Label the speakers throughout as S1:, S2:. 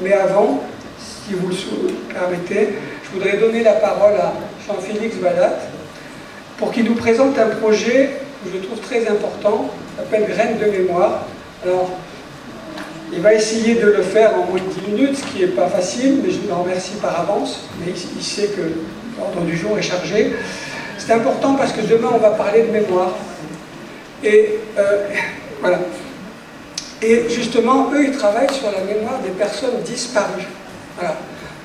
S1: Mais avant, si vous le permettez, je voudrais donner la parole à Jean-Félix Vallat pour qu'il nous présente un projet que je trouve très important, qui s'appelle Graines de mémoire. Alors, il va essayer de le faire en moins de 10 minutes, ce qui n'est pas facile, mais je le remercie par avance. Mais il sait que l'ordre du jour est chargé. C'est important parce que demain, on va parler de mémoire. Et voilà. Et justement, eux, ils travaillent sur la mémoire des personnes disparues. Voilà.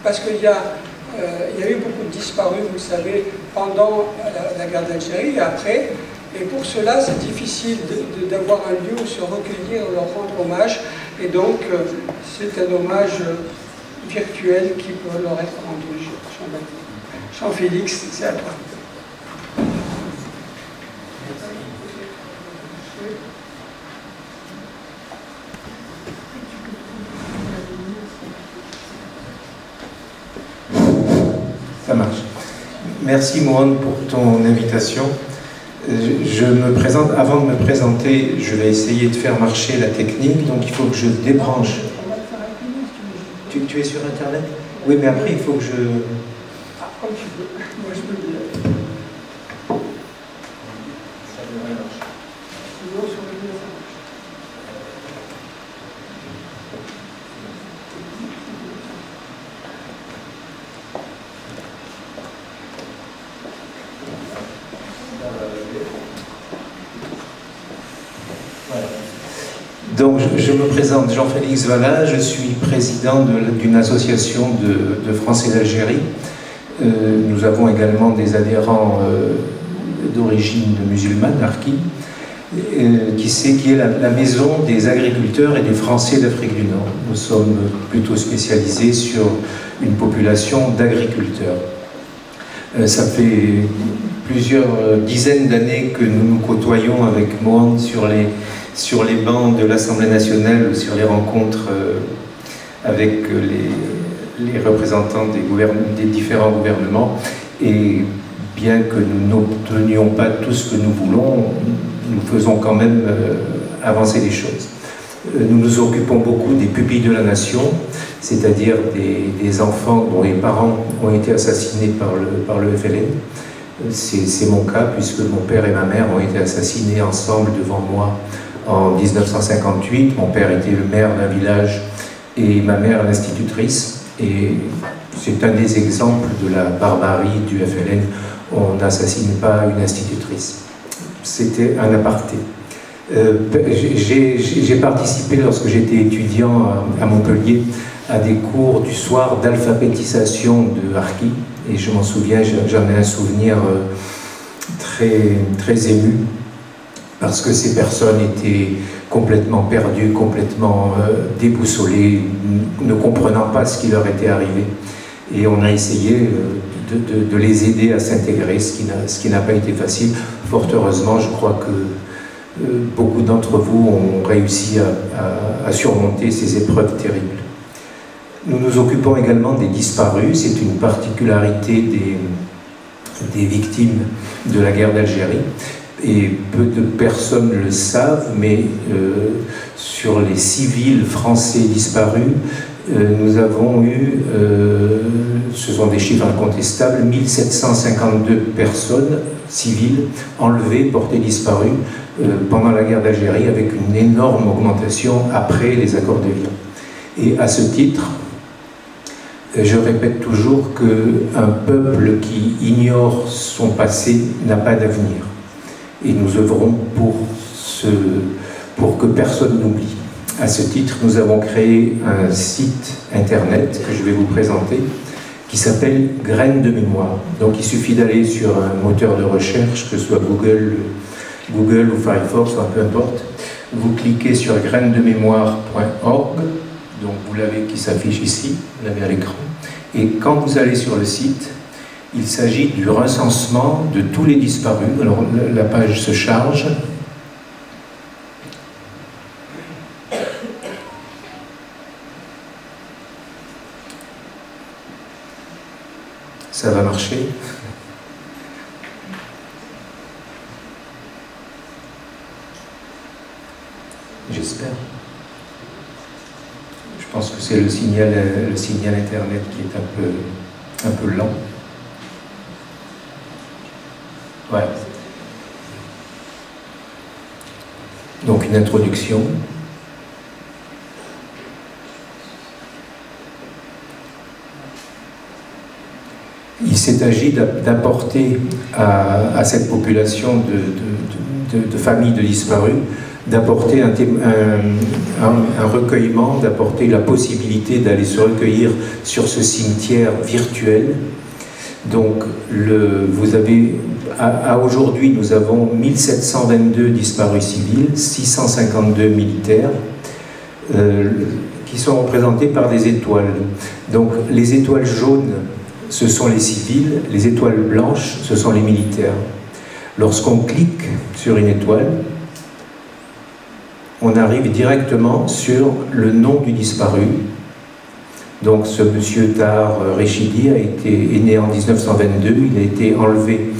S1: Parce qu'il y a eu beaucoup de disparus, vous le savez, pendant la guerre d'Algérie et après. Et pour cela, c'est difficile d'avoir un lieu où se recueillir, leur rendre hommage. Et donc, c'est un hommage virtuel qui peut leur être rendu. Jean-Félix, c'est à toi.
S2: Ça marche. Merci Mohan pour ton invitation. Je me présente, avant de me présenter, je vais essayer de faire marcher la technique, donc il faut que je débranche. Tu es sur Internet? Oui, mais après il faut que je...
S1: Comme tu veux, moi je peux dire.
S2: Ça devrait marcher.
S1: Sinon, sur le mur, ça marche.
S2: Donc, je me présente, Jean-Félix Vallat, je suis président d'une association de Français d'Algérie. Nous avons également des adhérents d'origine musulmane, Arki, qui est la maison des agriculteurs et des Français d'Afrique du Nord. Nous sommes plutôt spécialisés sur une population d'agriculteurs. Ça fait plusieurs dizaines d'années que nous nous côtoyons avec Mohan sur les bancs de l'Assemblée nationale ou sur les rencontres avec les représentants des différents gouvernements. Et bien que nous n'obtenions pas tout ce que nous voulons, nous faisons quand même avancer les choses. Nous nous occupons beaucoup des pupilles de la nation, c'est-à-dire des enfants dont les parents ont été assassinés par le FLN. C'est mon cas, puisque mon père et ma mère ont été assassinés ensemble devant moi en 1958. Mon père était le maire d'un village et ma mère l'institutrice. Et c'est un des exemples de la barbarie du FLN. On n'assassine pas une institutrice. C'était un aparté. J'ai participé, lorsque j'étais étudiant à Montpellier, à des cours du soir d'alphabétisation de Harki. Et je m'en souviens, j'en ai un souvenir très ému, parce que ces personnes étaient complètement perdues, complètement déboussolées, ne comprenant pas ce qui leur était arrivé. Et on a essayé de les aider à s'intégrer, ce qui n'a pas été facile. Fort heureusement, je crois que beaucoup d'entre vous ont réussi à surmonter ces épreuves terribles. Nous nous occupons également des disparus. C'est une particularité des victimes de la guerre d'Algérie. Et peu de personnes le savent, mais sur les civils français disparus, nous avons eu, ce sont des chiffres incontestables, 1752 personnes civiles enlevées, portées disparues pendant la guerre d'Algérie, avec une énorme augmentation après les accords d'Évian. Et à ce titre, je répète toujours qu'un peuple qui ignore son passé n'a pas d'avenir. Et nous œuvrons pour que personne n'oublie. À ce titre, nous avons créé un site internet que je vais vous présenter, qui s'appelle Graines de mémoire. Donc il suffit d'aller sur un moteur de recherche, que ce soit Google ou Firefox, peu importe. Vous cliquez sur grainesdemémoire.org, donc vous l'avez qui s'affiche ici, vous l'avez à l'écran. Et quand vous allez sur le site, il s'agit du recensement de tous les disparus. Alors la page se charge. Ça va marcher. J'espère. Je pense que c'est le signal internet qui est un peu lent. Ouais. Donc une introduction. Il s'est agi d'apporter à cette population de familles de disparus, d'apporter un recueillement, d'apporter la possibilité d'aller se recueillir sur ce cimetière virtuel. Donc, vous avez, aujourd'hui, nous avons 1722 disparus civils, 652 militaires, qui sont représentés par des étoiles. Donc, les étoiles jaunes, ce sont les civils, les étoiles blanches, ce sont les militaires. Lorsqu'on clique sur une étoile, on arrive directement sur le nom du disparu. Donc ce monsieur Tahar Rechidi est né en 1922, il a été enlevé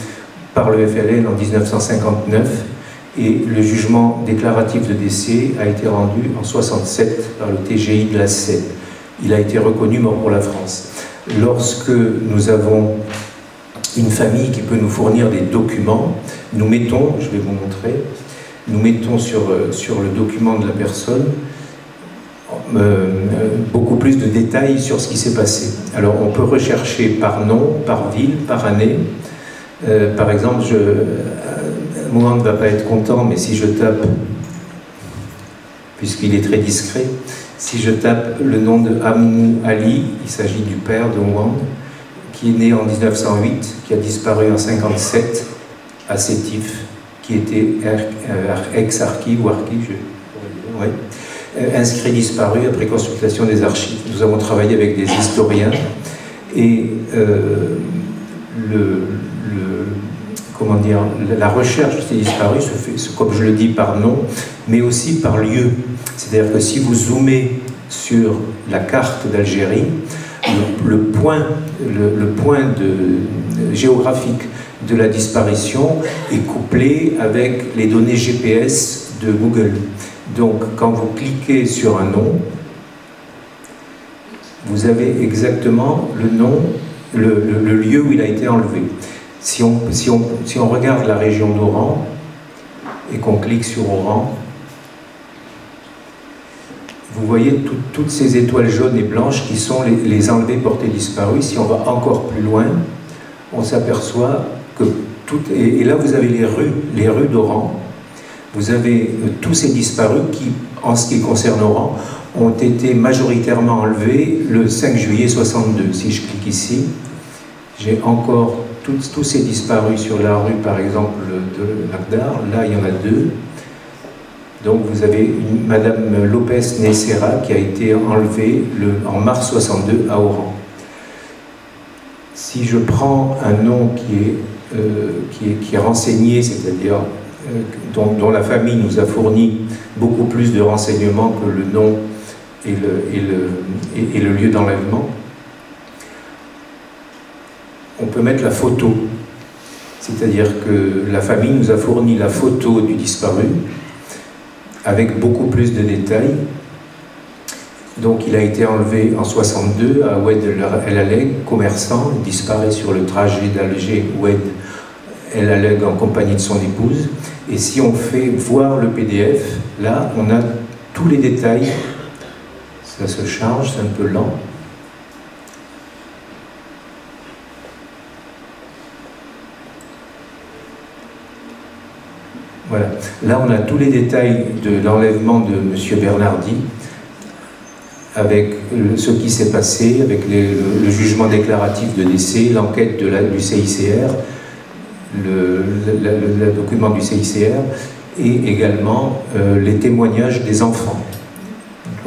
S2: par le FLN en 1959 et le jugement déclaratif de décès a été rendu en 1967 par le TGI de la Seine. Il a été reconnu mort pour la France. Lorsque nous avons une famille qui peut nous fournir des documents, nous mettons, je vais vous montrer, nous mettons sur le document de la personne beaucoup plus de détails sur ce qui s'est passé. Alors on peut rechercher par nom, par ville, par année. Par exemple, Mohamed ne va pas être content, mais si je tape, puisqu'il est très discret, si je tape le nom de Amou Ali, il s'agit du père de Mohamed, qui est né en 1908, qui a disparu en 1957 à Sétif, qui était ex-harki ou harki, je pourrais dire, oui, inscrit disparu après consultation des archives. Nous avons travaillé avec des historiens et comment dire, la recherche de ces disparus se fait, comme je le dis, par nom, mais aussi par lieu. C'est-à-dire que si vous zoomez sur la carte d'Algérie, le point géographique de la disparition est couplé avec les données GPS de Google. Donc, quand vous cliquez sur un nom, vous avez exactement le nom, le lieu où il a été enlevé. Si on regarde la région d'Oran et qu'on clique sur Oran, vous voyez toutes ces étoiles jaunes et blanches qui sont les enlevés portés disparus. Si on va encore plus loin, on s'aperçoit que et là vous avez les rues d'Oran. Vous avez tous ces disparus qui, en ce qui concerne Oran, ont été majoritairement enlevés le 5 juillet 62. Si je clique ici, j'ai encore tous ces disparus sur la rue, par exemple, de Nagdar. Là, il y en a deux. Donc, vous avez Madame Lopez Nessera qui a été enlevée en mars 62 à Oran. Si je prends un nom qui est renseigné, c'est-à-dire dont la famille nous a fourni beaucoup plus de renseignements que le nom et le lieu d'enlèvement, on peut mettre la photo. C'est-à-dire que la famille nous a fourni la photo du disparu avec beaucoup plus de détails. Donc il a été enlevé en 62 à Oued El Aleg, commerçant, il disparaît sur le trajet d'Alger Oued El Aleg en compagnie de son épouse. Et si on fait voir le PDF, là on a tous les détails. Ça se charge, c'est un peu lent. Voilà. Là, on a tous les détails de l'enlèvement de M. Bernardi, avec ce qui s'est passé, avec le jugement déclaratif de décès, l'enquête du CICR, le document du CICR, et également les témoignages des enfants.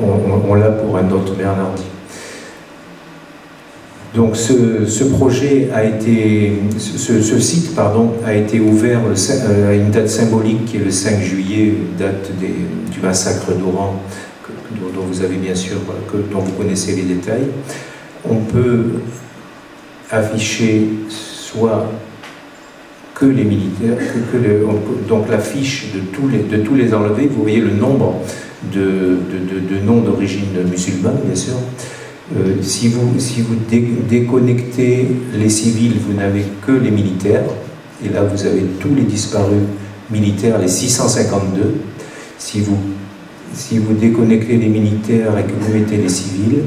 S2: On l'a pour un autre Bernardi. Donc ce projet a été, ce site a été ouvert à une date symbolique qui est le 5 juillet, date du massacre d'Oran, dont vous avez bien sûr, dont vous connaissez les détails. On peut afficher soit que les militaires, donc la fiche de tous les enlevés, vous voyez le nombre de noms d'origine musulmane, bien sûr. Si vous déconnectez les civils, vous n'avez que les militaires, et là vous avez tous les disparus militaires, les 652. Si vous déconnectez les militaires et que vous mettez les civils,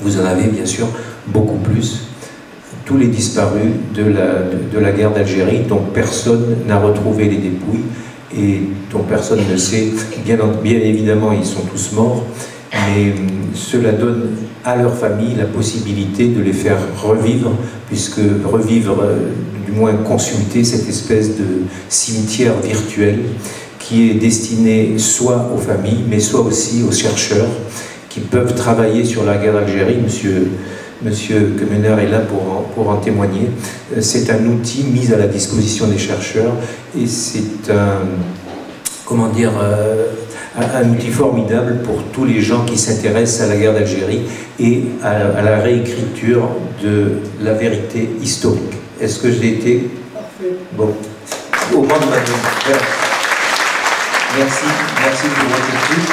S2: vous en avez bien sûr beaucoup plus. Tous les disparus de la guerre d'Algérie, dont personne n'a retrouvé les dépouilles et dont personne ne sait, bien évidemment ils sont tous morts, mais cela donne à leur famille la possibilité de les faire revivre, puisque revivre, du moins consulter cette espèce de cimetière virtuel qui est destiné soit aux familles, mais soit aussi aux chercheurs qui peuvent travailler sur la guerre d'Algérie. Monsieur Kemener est là pour en témoigner. C'est un outil mis à la disposition des chercheurs et c'est un outil formidable pour tous les gens qui s'intéressent à la guerre d'Algérie et à la réécriture de la vérité historique. Est-ce que j'ai été...
S1: Parfait.
S2: Bon. Au moment de ma... Merci pour votre écoute.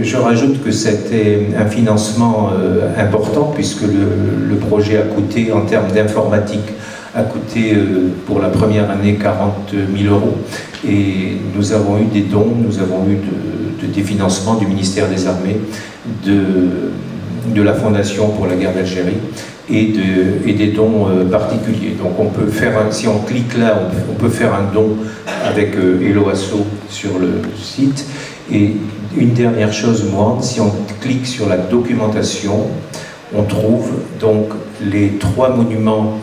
S2: Je rajoute que c'était un financement important puisque le projet a coûté, en termes d'informatique, a coûté pour la première année 40 000 € et nous avons eu des dons, nous avons eu des financements du ministère des Armées, de la Fondation pour la guerre d'Algérie et des dons particuliers. Donc on peut faire, si on clique là, on peut faire un don avec Eloasso sur le site. Et une dernière chose, moi, si on clique sur la documentation, on trouve donc les 3 monuments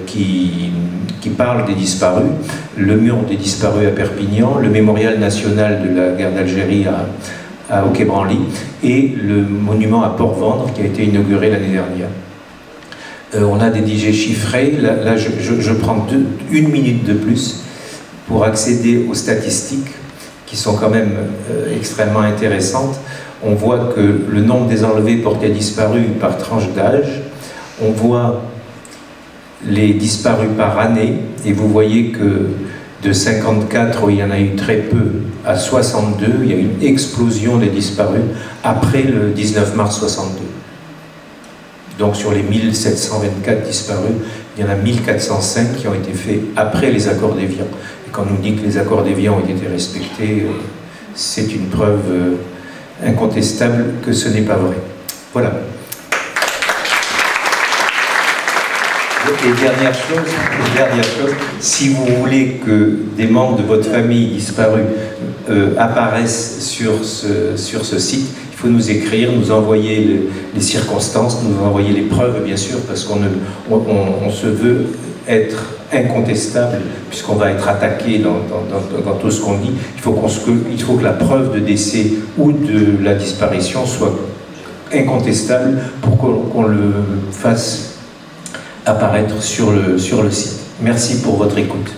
S2: qui parlent des disparus, le mur des disparus à Perpignan, le mémorial national de la guerre d'Algérie au Quai Branly et le monument à Port-Vendre qui a été inauguré l'année dernière. On a des digets chiffrés, là je prends 1 minute de plus pour accéder aux statistiques qui sont quand même extrêmement intéressantes. On voit que le nombre des enlevés portés disparus par tranche d'âge, on voit les disparus par année, et vous voyez que de 54, où il y en a eu très peu, à 62, il y a eu une explosion des disparus après le 19 mars 62. Donc sur les 1724 disparus, il y en a 1405 qui ont été faits après les accords d'Évian. Et quand on nous dit que les accords d'Évian ont été respectés, c'est une preuve incontestable que ce n'est pas vrai. Voilà. Et dernière chose, si vous voulez que des membres de votre famille disparus apparaissent sur ce site, il faut nous écrire, nous envoyer les circonstances, nous envoyer les preuves, bien sûr, parce qu'on se veut être incontestable, puisqu'on va être attaqué dans tout ce qu'on dit. Il faut que la preuve de décès ou de la disparition soit incontestable pour qu'on le fasse apparaître sur le site. Merci pour votre écoute.